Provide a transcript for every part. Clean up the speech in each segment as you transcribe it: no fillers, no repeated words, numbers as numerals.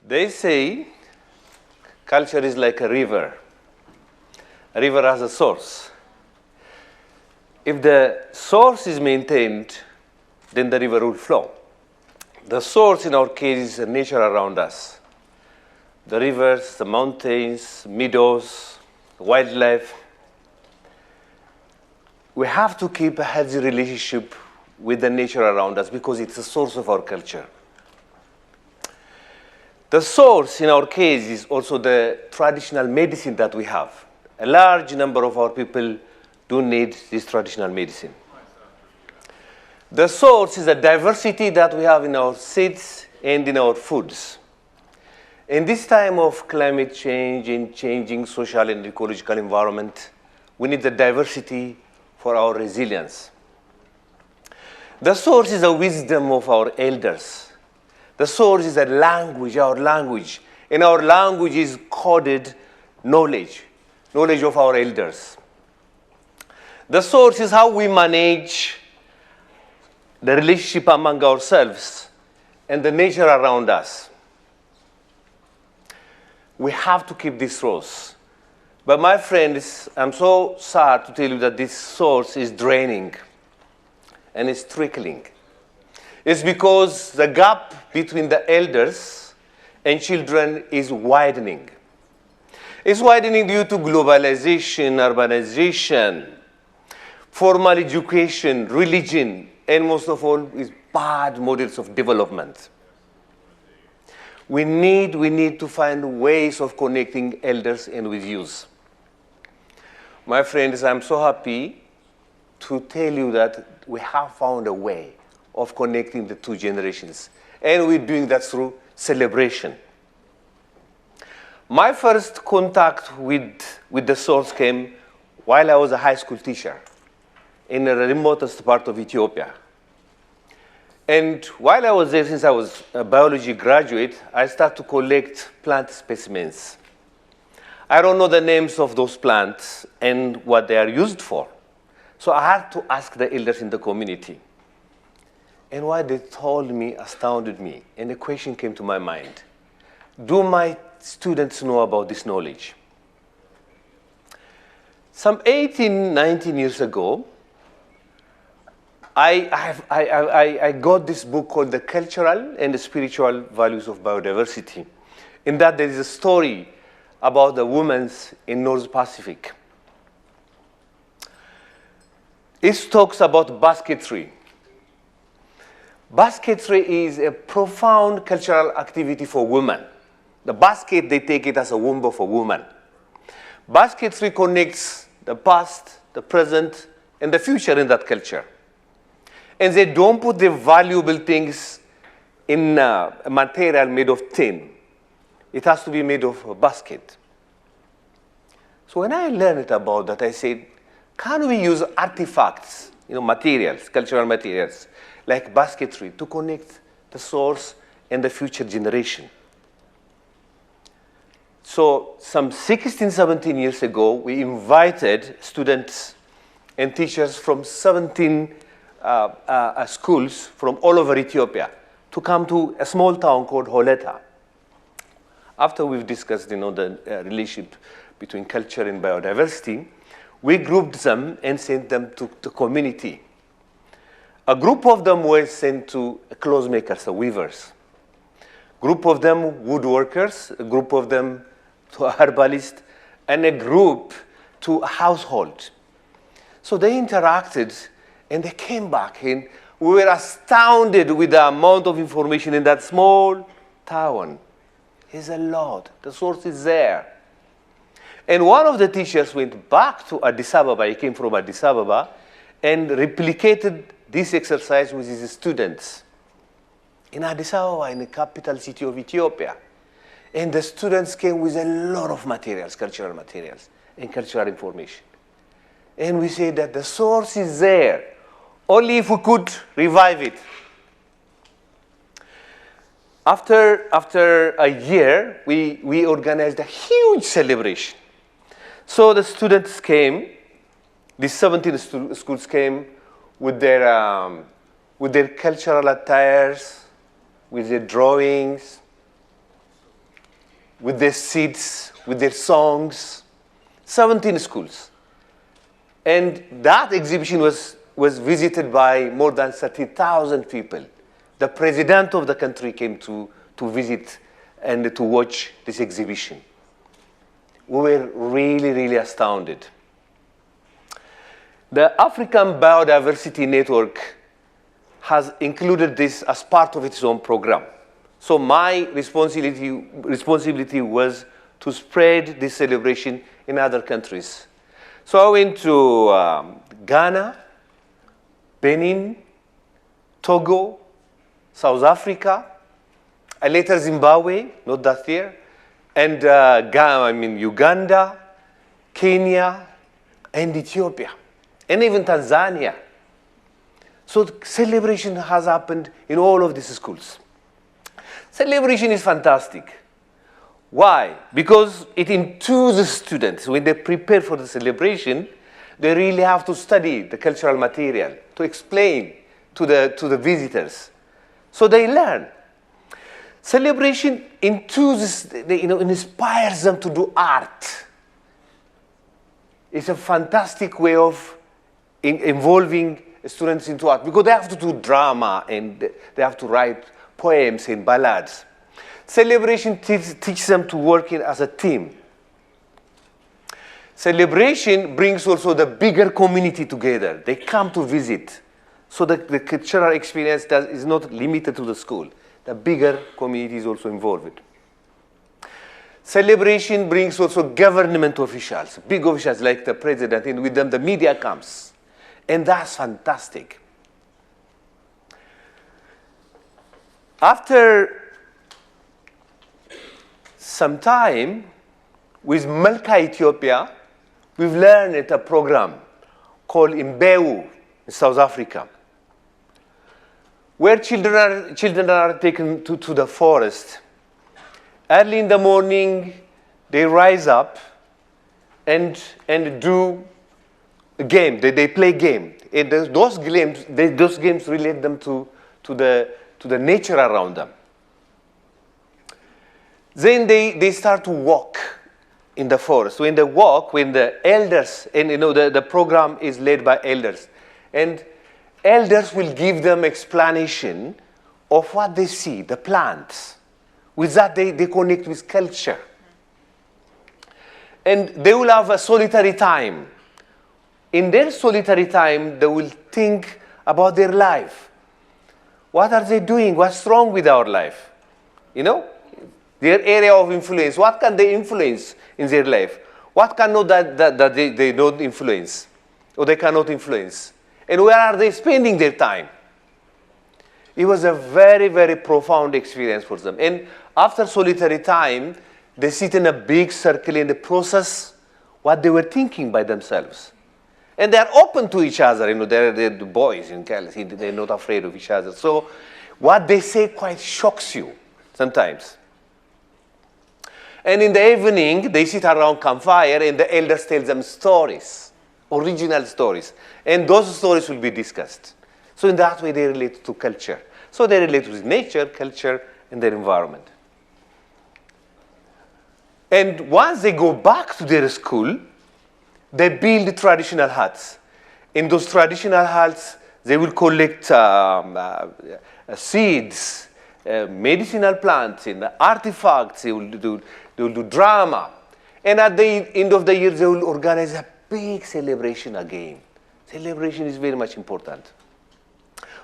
They say culture is like a river. A river has a source. If the source is maintained, then the river will flow. The source in our case is nature around us. The rivers, the mountains, meadows, wildlife. We have to keep a healthy relationship with the nature around us because it's the source of our culture. The source in our case is also the traditional medicine that we have. A large number of our people do need this traditional medicine. The source is the diversity that we have in our seeds and in our foods. In this time of climate change and changing social and ecological environment, we need the diversity for our resilience. The source is the wisdom of our elders. The source is a language, our language. And our language is coded knowledge of our elders. The source is how we manage the relationship among ourselves and the nature around us. We have to keep this source. But my friends, I'm so sad to tell you that this source is draining and it's trickling. It's because the gap between the elders and children is widening. It's widening due to globalization, urbanization, formal education, religion, and most of all, is bad models of development. We need to find ways of connecting elders and with youth. My friends, I'm so happy to tell you that we have found a way of connecting the two generations. And we're doing that through celebration. My first contact with the source came while I was a high school teacher in the remotest part of Ethiopia. And while I was there, since I was a biology graduate, I started to collect plant specimens. I don't know the names of those plants and what they are used for. So I had to ask the elders in the community. And what they told me astounded me. And the question came to my mind. Do my students know about this knowledge? Some 18, 19 years ago, I got this book called The Cultural and the Spiritual Values of Biodiversity. In that there is a story about the women in North Pacific. It talks about basketry. Basketry is a profound cultural activity for women. The basket, they take it as a womb of a woman. Basketry connects the past, the present, and the future in that culture. And they don't put the valuable things in a material made of tin. It has to be made of a basket. So when I learned about that, I said, can we use artifacts, materials, cultural materials, like basketry, to connect the source and the future generation? So some 16, 17 years ago, we invited students and teachers from 17 schools from all over Ethiopia to come to a small town called Holeta. After we've discussed the relationship between culture and biodiversity, we grouped them and sent them to the community. A group of them were sent to clothes makers, the weavers. A group of them woodworkers, a group of them to a herbalist, and a group to a household. So they interacted and they came back and we were astounded with the amount of information in that small town. There's a lot. The source is there. And one of the teachers went back to Addis Ababa. He came from Addis Ababa and replicated this exercise with his students in Addis Ababa, in the capital city of Ethiopia. And the students came with a lot of materials, cultural materials, and cultural information. And we say that the source is there, only if we could revive it. After a year, we organized a huge celebration. So the students came, these 17 schools came with their cultural attires, with their drawings, with their seeds, with their songs, 17 schools. And that exhibition was visited by more than 30,000 people. The president of the country came to visit and to watch this exhibition. We were really, really astounded. The African Biodiversity Network has included this as part of its own program. So my responsibility was to spread this celebration in other countries. So I went to Ghana, Benin, Togo, South Africa, and later Zimbabwe, not that year, and Uganda, Kenya, and Ethiopia, and even Tanzania. So the celebration has happened in all of these schools. Celebration is fantastic. Why? Because it enthuses students. When they prepare for the celebration, they really have to study the cultural material to explain to the visitors. So they learn. Celebration enthuses, inspires them to do art. It's a fantastic way of involving students into art, because they have to do drama and they have to write poems and ballads. Celebration teaches them to work as a team. Celebration brings also the bigger community together. They come to visit. So the cultural experience is not limited to the school. The bigger community is also involved. Celebration brings also government officials, big officials like the president, and with them the media comes. And that's fantastic. After some time, with MELCA Ethiopia, we've learned a program called Belay in South Africa, where children are taken to the forest. Early in the morning, they rise up and do a game. They play a game. And those games relate them to the nature around them. Then they start to walk in the forest. When they walk, when the elders, and the program is led by elders, and elders will give them explanation of what they see, the plants. With that, they connect with culture. And they will have a solitary time. In their solitary time, they will think about their life. What are they doing? What's wrong with our life? Their area of influence. What can they influence in their life? What cannot that they don't influence, or they cannot influence? And where are they spending their time? It was a very, very profound experience for them. And after solitary time, they sit in a big circle and they process what they were thinking by themselves. And they're open to each other. They're the boys in Cali. They're not afraid of each other. So what they say quite shocks you sometimes. And in the evening, they sit around campfire and the elders tell them stories, original stories. And those stories will be discussed. So in that way, they relate to culture. So they relate with nature, culture, and their environment. And once they go back to their school, they build traditional huts. In those traditional huts, they will collect seeds, medicinal plants, and artifacts. They will do drama. And at the end of the year, they will organize a big celebration again. Celebration is very much important.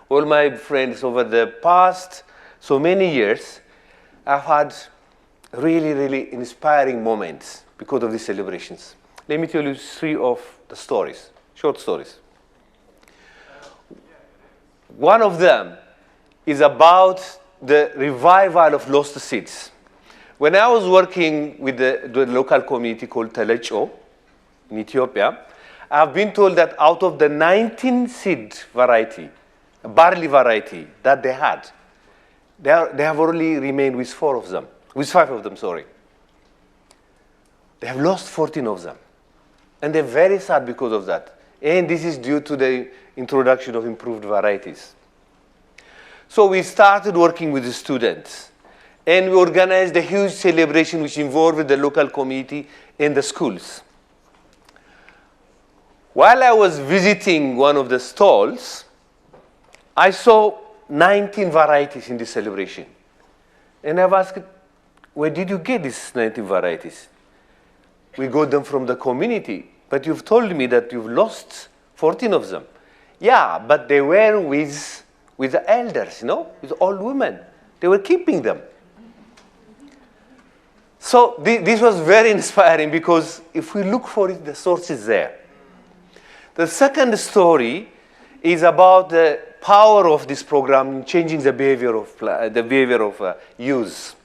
All my friends over the past so many years, I've had really, really inspiring moments because of these celebrations. Let me tell you 3 of the stories, short stories. One of them is about the revival of lost seeds. When I was working with the local community called TEDxEuston in Ethiopia, I've been told that out of the 19 seed variety, barley variety that they had, they have only remained with 5 of them, sorry. They have lost 14 of them. And they're very sad because of that. And this is due to the introduction of improved varieties. So we started working with the students. And we organized a huge celebration which involved the local community and the schools. While I was visiting one of the stalls, I saw 19 varieties in this celebration. And I've asked, where did you get these 19 varieties? We got them from the community, but you've told me that you've lost 14 of them. Yeah, but they were with the elders, with old women. They were keeping them. So this was very inspiring because if we look for it, the source is there. The second story is about the power of this program in changing the behavior of youth.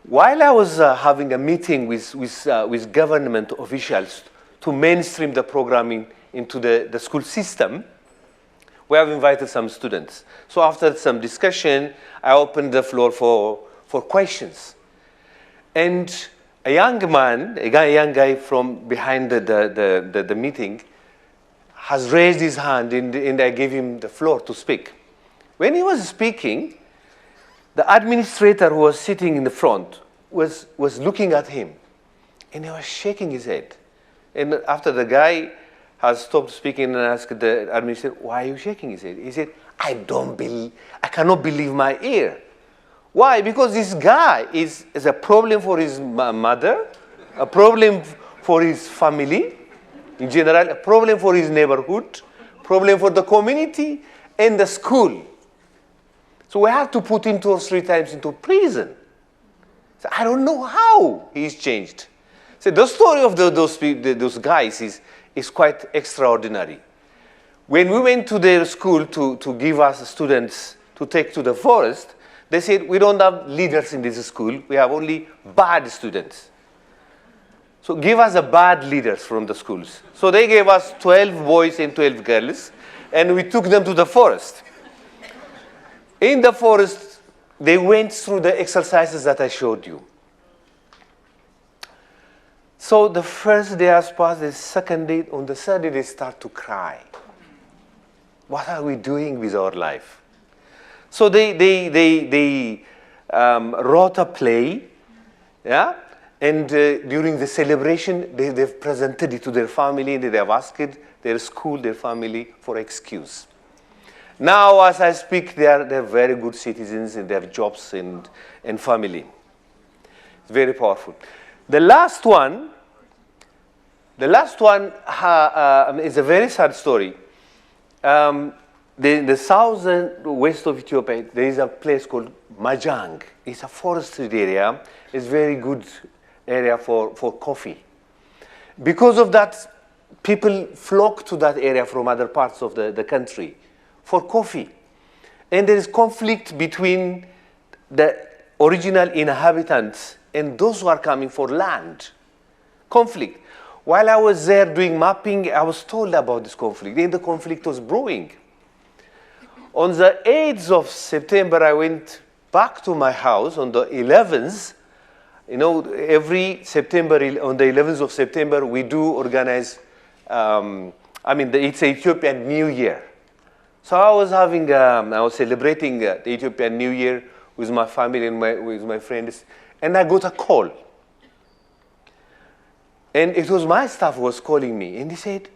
While I was having a meeting with government officials to mainstream the programming into the school system, we have invited some students. So after some discussion, I opened the floor for questions. And a young guy from behind the meeting has raised his hand, and I gave him the floor to speak. When he was speaking, the administrator who was sitting in the front was looking at him, and he was shaking his head. And after the guy has stopped speaking and asked the administrator, why are you shaking his head? He said, I cannot believe my ear. Why? Because this guy is a problem for his mother, a problem for his family in general, a problem for his neighborhood, problem for the community and the school. So we have to put him 2 or 3 times into prison. So I don't know how he's changed. So the story of those guys is quite extraordinary. When we went to their school to give us students to take to the forest, they said, we don't have leaders in this school. We have only bad students. So give us the bad leaders from the schools. So they gave us 12 boys and 12 girls, and we took them to the forest. In the forest, they went through the exercises that I showed you. So the first day has passed, the second day, on the third day, they start to cry. What are we doing with our life? So they wrote a play, yeah? And during the celebration, they've presented it to their family, and they have asked their school, their family for excuse. Now, as I speak, they're very good citizens, and they have jobs and family. It's very powerful. The last one is a very sad story. In the southern west of Ethiopia, there is a place called Majang. It's a forested area. It's a very good area for coffee. Because of that, people flock to that area from other parts of the country for coffee. And there is conflict between the original inhabitants and those who are coming for land. Conflict. While I was there doing mapping, I was told about this conflict, and the conflict was brewing. On the 8th of September, I went back to my house on the 11th. Every September, on the 11th of September, we do organize, it's Ethiopian New Year. So I was celebrating the Ethiopian New Year with my family and with my friends, and I got a call. And it was my staff who was calling me, and he said,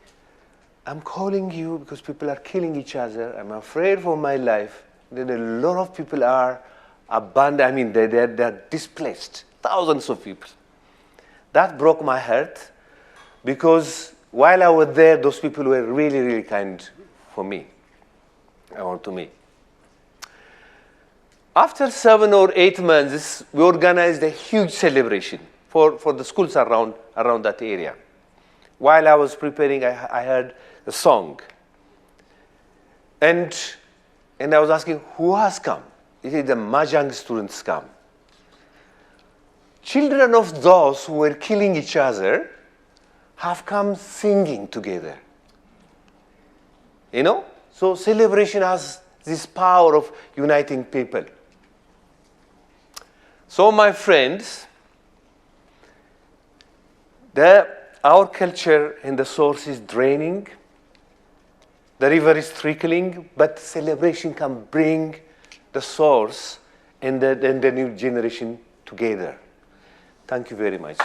I'm calling you because people are killing each other. I'm afraid for my life. Then a lot of people are abandoned. They're displaced. Thousands of people. That broke my heart because while I was there, those people were really, really kind for me. To me. After 7 or 8 months, we organized a huge celebration for the schools around that area. While I was preparing, I heard a song. And I was asking, who has come? He said, the Majang students come. Children of those who were killing each other have come singing together. So celebration has this power of uniting people. So my friends, our culture and the source is draining, the river is trickling, but celebration can bring the source and the new generation together. Thank you very much.